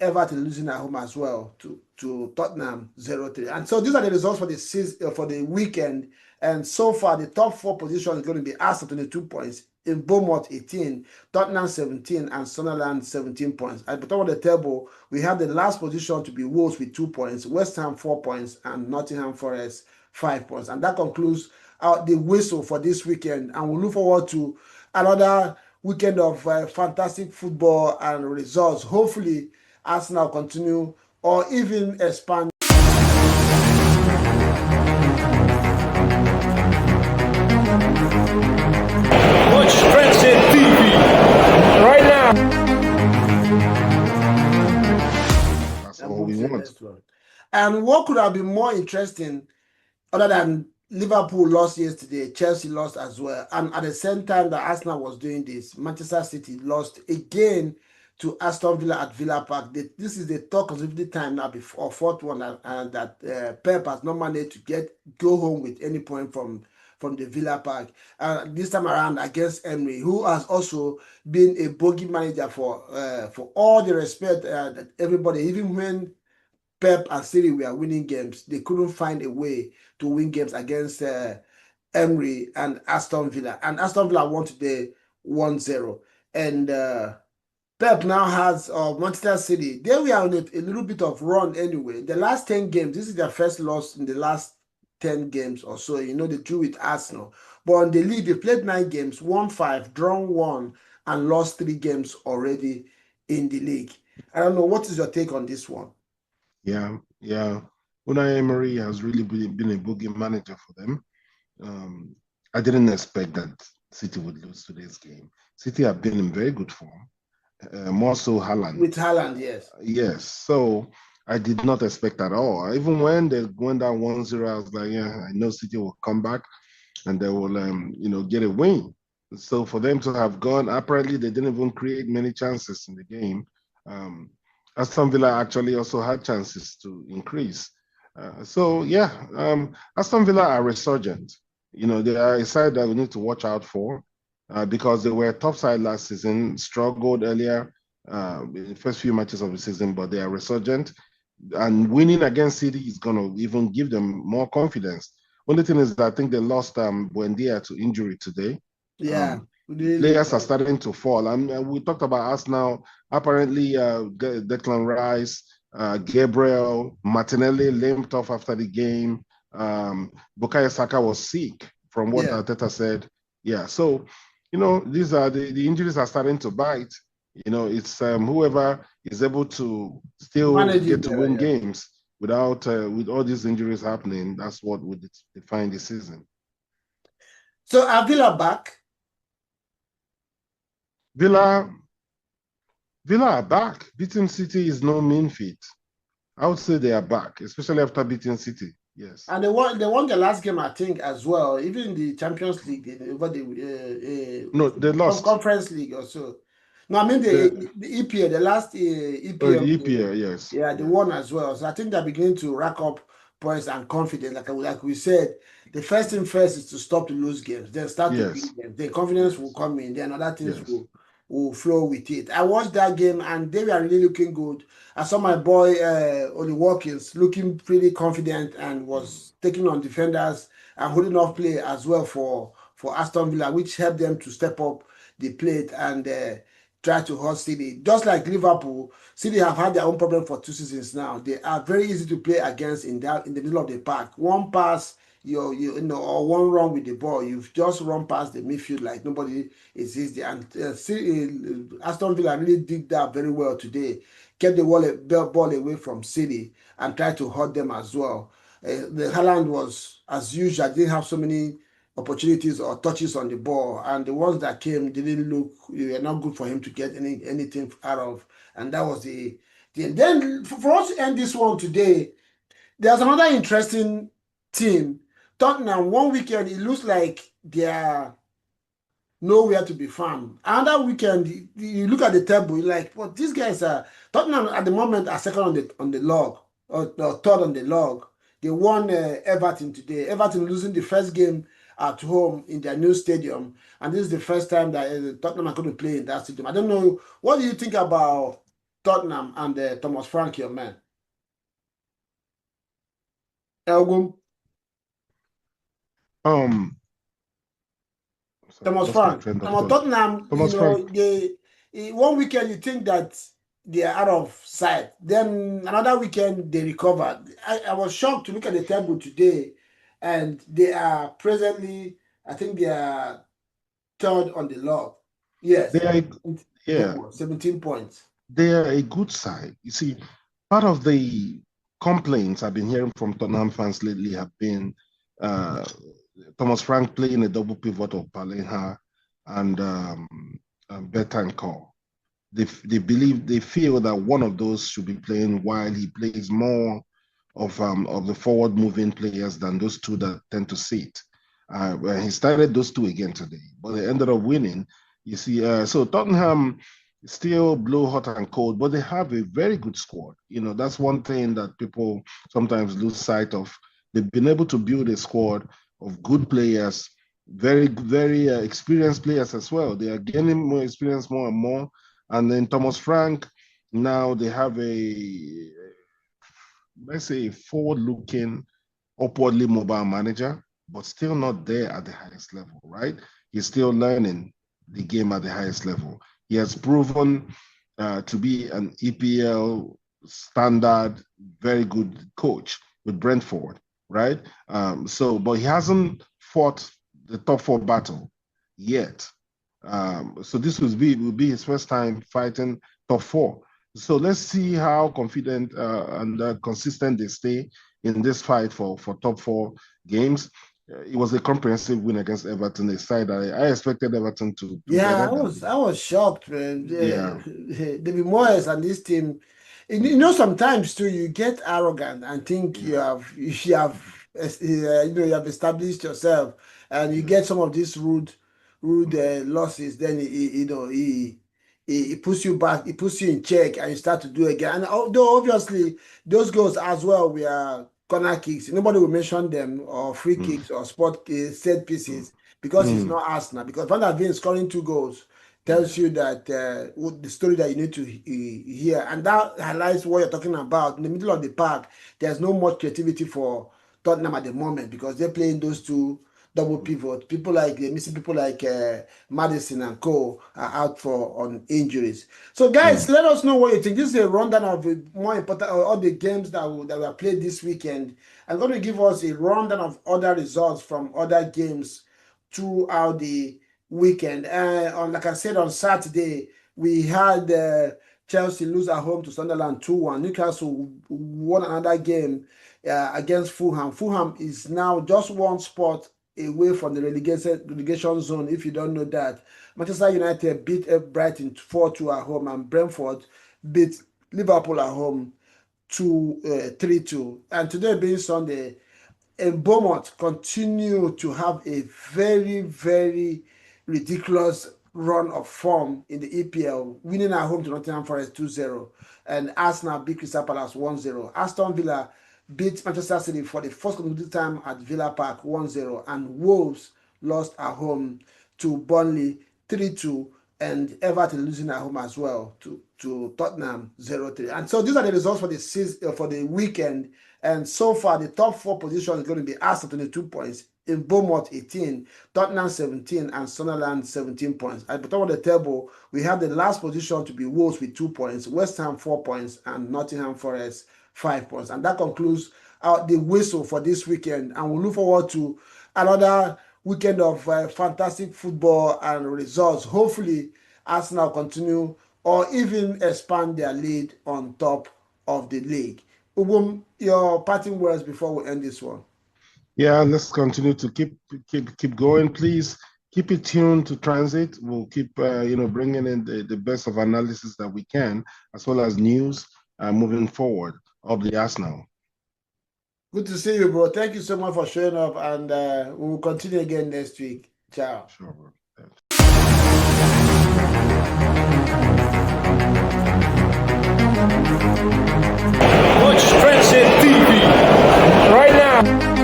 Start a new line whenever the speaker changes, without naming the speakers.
Everton losing at home as well to Tottenham 0-3. And so these are the results for the season, for the weekend. And so far, the top four position is going to be Arsenal 22 points, in Bournemouth 18, Tottenham 17, and Sunderland 17 points. At the top of the table, we have the last position to be Wolves with 2 points, West Ham 4 points, and Nottingham Forest 5 points. And that concludes the whistle for this weekend. And we look forward to another weekend of fantastic football and results. Hopefully, Arsenal continue or even expand.
Watch Tranzeet TV right now.
That's all we want.
And what could have been more interesting other than Liverpool lost yesterday, Chelsea lost as well, and at the same time that Arsenal was doing this, Manchester City lost again to Aston Villa at Villa Park. This is the third consecutive time now, before fourth one, that Pep has not managed to go home with any point from the Villa Park. This time around against Emery, who has also been a bogey manager for all the respect that everybody, even when Pep and City were winning games, they couldn't find a way to win games against Emery and Aston Villa. And Aston Villa won today 1-0. And Pep now has Manchester City. They were on a little bit of run anyway. The last 10 games, this is their first loss in the last 10 games or so. You know, they drew with Arsenal. But on the league, they played 9 games, won 5, drawn 1, and lost 3 games already in the league. I don't know. What is your take on this one?
Yeah. Unai Emery has really been a boogie manager for them. I didn't expect that City would lose today's game. City have been in very good form, more so Haaland.
With Haaland, yes.
Yes, so I did not expect at all. Even when they went down 1-0, I was like, yeah, I know City will come back and they will, get a win. So for them to have gone, apparently they didn't even create many chances in the game. Aston Villa actually also had chances to increase. Aston Villa are resurgent. They are a side that we need to watch out for because they were a top side last season, struggled earlier in the first few matches of the season, but they are resurgent. And winning against City is going to even give them more confidence. Only thing is that I think they lost Buendia to injury today.
Yeah.
Players are starting to fall. And we talked about Arsenal. Apparently, Declan Rice, Gabriel, Martinelli limped off after the game. Bukayo Saka was sick, from what Arteta said. Yeah, so, these are the injuries are starting to bite. It's whoever is able to still get to win games without with all these injuries happening. That's what would define the season.
So are Villa back?
Villa are back. Beating City is no mean feat. I would say they are back, especially after beating City. Yes.
And they won the last game, I think, as well. Even in the Champions League,
they lost.
Conference League or so. No, I mean the EPL, the last EPL.
The EPL, yes.
Yeah, they won as well. So I think they're beginning to rack up points and confidence. Like we said, the first thing first is to stop to lose games, then start to win games. The confidence will come in, then other things will flow with it. I watched that game and they were really looking good. I saw my boy Oli Watkins looking pretty confident and was taking on defenders and holding off play as well for Aston Villa, which helped them to step up the plate and try to hurt City. Just like Liverpool, City have had their own problem for 2 seasons now. They are very easy to play against in the middle of the park. One pass, or one run with the ball, you've just run past the midfield like nobody is easy. And Aston Villa really did that very well today. Kept the ball away from City and tried to hurt them as well. The Haaland was, as usual, didn't have so many opportunities or touches on the ball, and the ones that came didn't look, they were not good for him to get anything out of. And that was the then for us to end this one today. There's another interesting team. Tottenham, one weekend it looks like they are nowhere to be found. Another weekend you look at the table, you're like, well, these guys are Tottenham at the moment are second on the log or third on the log. They won Everton today. Everton losing the first game at home in their new stadium, and this is the first time that Tottenham are going to play in that stadium. I don't know. What do you think about Tottenham and Thomas Frank, your man. Elgum. Thomas Frank. Tottenham,
Thomas Frank.
they one weekend you think that they are out of sight. Then another weekend they recovered. I was shocked to look at the table today, and they are presently, I think they are third on the log. Yes.
They are,
17 points.
They are a good side. You see, part of the complaints I've been hearing from Tottenham fans lately have been Thomas Frank playing a double pivot of Palinha and Betancourt. They feel that one of those should be playing while he plays more of the forward moving players than those two that tend to sit. He started those two again today, but they ended up winning. You see, so Tottenham still blow hot and cold, but they have a very good squad. That's one thing that people sometimes lose sight of. They've been able to build a squad of good players, very, very experienced players as well. They are gaining more experience more and more. And then Thomas Frank, now they have let's say, a forward-looking, upwardly mobile manager, but still not there at the highest level, right? He's still learning the game at the highest level. He has proven to be an EPL standard, very good coach with Brentford, right? But he hasn't fought the top four battle yet. So this will be his first time fighting top four. So let's see how confident and consistent they stay in this fight for top four games. It was a comprehensive win against Everton, a side that I expected Everton to.
Yeah, I was shocked, man. David Moyes and this team. Sometimes too, you get arrogant and think you have established yourself, and you get some of these rude losses. Then he puts you back, he puts you in check, and you start to do again. And although obviously those goals as well were corner kicks, nobody will mention them, or free kicks or set pieces, because it's not Arsenal. Because Van der Ven scoring 2 goals tells you that the story that you need to hear, and that highlights what you're talking about. In the middle of the park, there's no much creativity for Tottenham at the moment, because they're playing those two double pivots. Missing people like Madison and Co are out on injuries. So guys, let us know what you think. This is a rundown of the more important all the games that were played this weekend. I'm going to give us a rundown of other results from other games throughout the weekend. Like I said, on Saturday, we had Chelsea lose at home to Sunderland 2-1. Newcastle won another game against Fulham. Fulham is now just one spot away from the relegation zone, if you don't know that. Manchester United beat Brighton 4-2 at home, and Brentford beat Liverpool at home 3-2. And today being Sunday, Bournemouth continue to have a very, very ridiculous run of form in the EPL, winning at home to Nottingham Forest 2-0, and Arsenal beat Crystal Palace 1-0. Aston Villa beat Manchester City for the first consecutive time at Villa Park 1-0, and Wolves lost at home to Burnley 3-2, and Everton losing at home as well to Tottenham 0-3. And so these are the results for the weekend. And so far, the top 4 position is going to be Arsenal 22 points, in Bournemouth 18, Tottenham 17, and Sunderland 17 points. At the top of the table, we have the last position to be Wolves with 2 points, West Ham 4 points, and Nottingham Forest 5 points. And that concludes the whistle for this weekend. And we look forward to another weekend of fantastic football and results. Hopefully, Arsenal continue or even expand their lead on top of the league. Ubum, your parting words before we end this one.
Yeah, let's continue to keep going. Please keep it tuned to Transit. We'll keep bringing in the best of analysis that we can, as well as news moving forward of the Arsenal.
Good to see you, bro. Thank you so much for showing up, and we'll continue again next week. Ciao.
Sure, bro.
Watch Tranzeet TV right now.